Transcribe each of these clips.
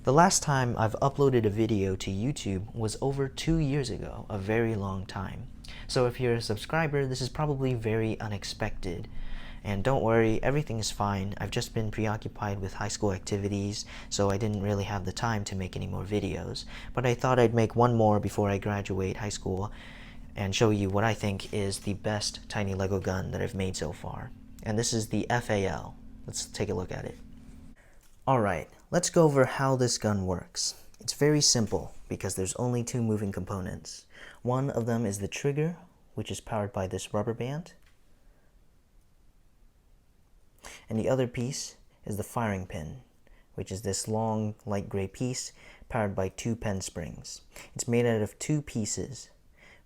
The last time I've uploaded a video to YouTube was over 2 years ago, a very long time. So if you're a subscriber, this is probably very unexpected. And don't worry, everything is fine. I've just been preoccupied with high school activities, so I didn't really have the time to make any more videos. But I thought I'd make one more before I graduate high school and show you what I think is the best tiny Lego gun that I've made so far. And this is the FAL. Let's take a look at it. Alright, let's go over how this gun works. It's very simple because there's only two moving components. One of them is the trigger, which is powered by this rubber band. And the other piece is the firing pin, which is this long light gray piece powered by two pen springs. It's made out of two pieces,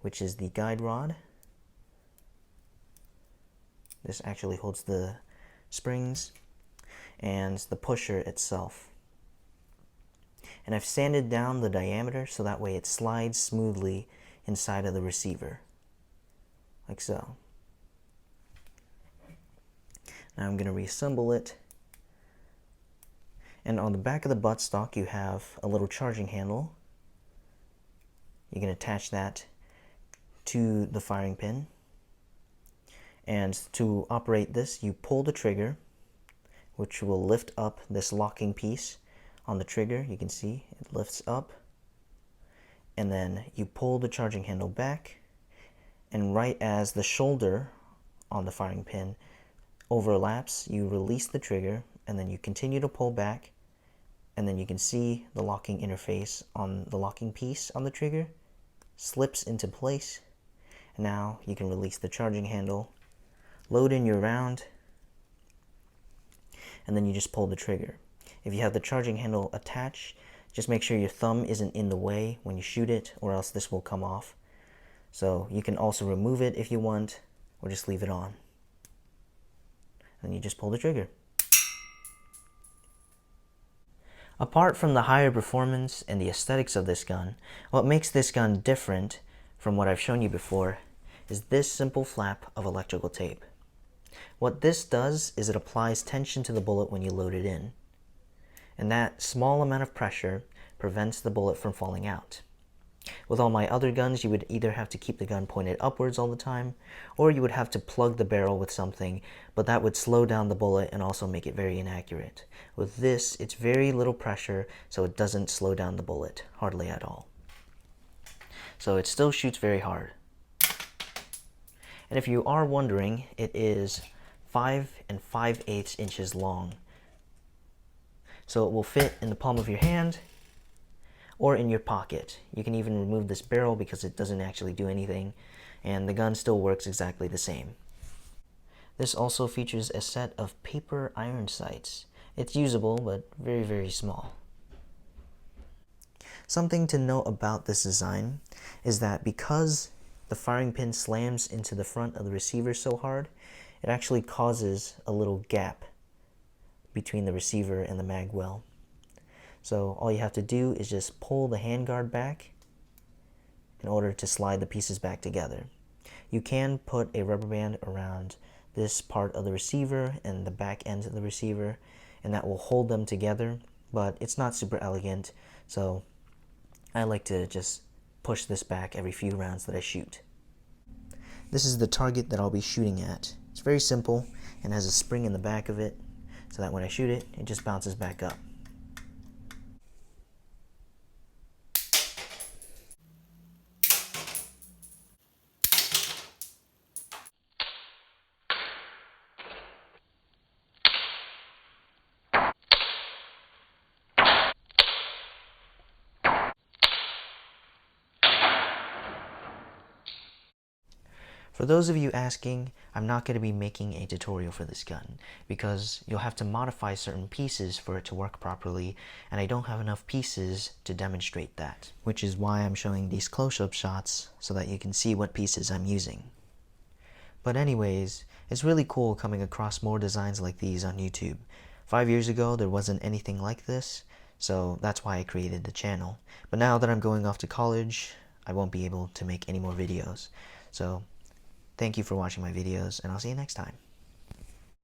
which is the guide rod. This actually holds the springs, and the pusher itself. And I've sanded down the diameter so that way it slides smoothly inside of the receiver, like so. Now I'm going to reassemble it. And on the back of the buttstock you have a little charging handle. You can attach that to the firing pin. And to operate this, you pull the trigger, which will lift up this locking piece on the trigger. You can see it lifts up. And then you pull the charging handle back. And right as the shoulder on the firing pin overlaps, you release the trigger, and then you continue to pull back, and then you can see the locking interface on the locking piece on the trigger slips into place. Now you can release the charging handle, load in your round, and then you just pull the trigger. If you have the charging handle attached, just make sure your thumb isn't in the way when you shoot it, or else this will come off. So you can also remove it if you want, or just leave it on. And you just pull the trigger. Apart from the higher performance and the aesthetics of this gun, what makes this gun different from what I've shown you before is this simple flap of electrical tape. What this does is it applies tension to the bullet when you load it in. And that small amount of pressure prevents the bullet from falling out. With all my other guns, you would either have to keep the gun pointed upwards all the time, or you would have to plug the barrel with something, but that would slow down the bullet and also make it very inaccurate. With this, it's very little pressure, so it doesn't slow down the bullet, hardly at all. So it still shoots very hard. And if you are wondering, it is 5 5/8 inches long. So it will fit in the palm of your hand, or in your pocket. You can even remove this barrel because it doesn't actually do anything, and the gun still works exactly the same. This also features a set of paper iron sights. It's usable, but very, very small. Something to note about this design is that because the firing pin slams into the front of the receiver so hard, it actually causes a little gap between the receiver and the mag well. So all you have to do is just pull the handguard back in order to slide the pieces back together. You can put a rubber band around this part of the receiver and the back end of the receiver, and that will hold them together, but it's not super elegant, so I like to just push this back every few rounds that I shoot. This is the target that I'll be shooting at. It's very simple and has a spring in the back of it, so that when I shoot it, it just bounces back up. For those of you asking, I'm not going to be making a tutorial for this gun because you'll have to modify certain pieces for it to work properly, and I don't have enough pieces to demonstrate that, which is why I'm showing these close-up shots so that you can see what pieces I'm using. But anyways, it's really cool coming across more designs like these on YouTube. 5 years ago, there wasn't anything like this, so that's why I created the channel. But now that I'm going off to college, I won't be able to make any more videos. So thank you for watching my videos, and I'll see you next time.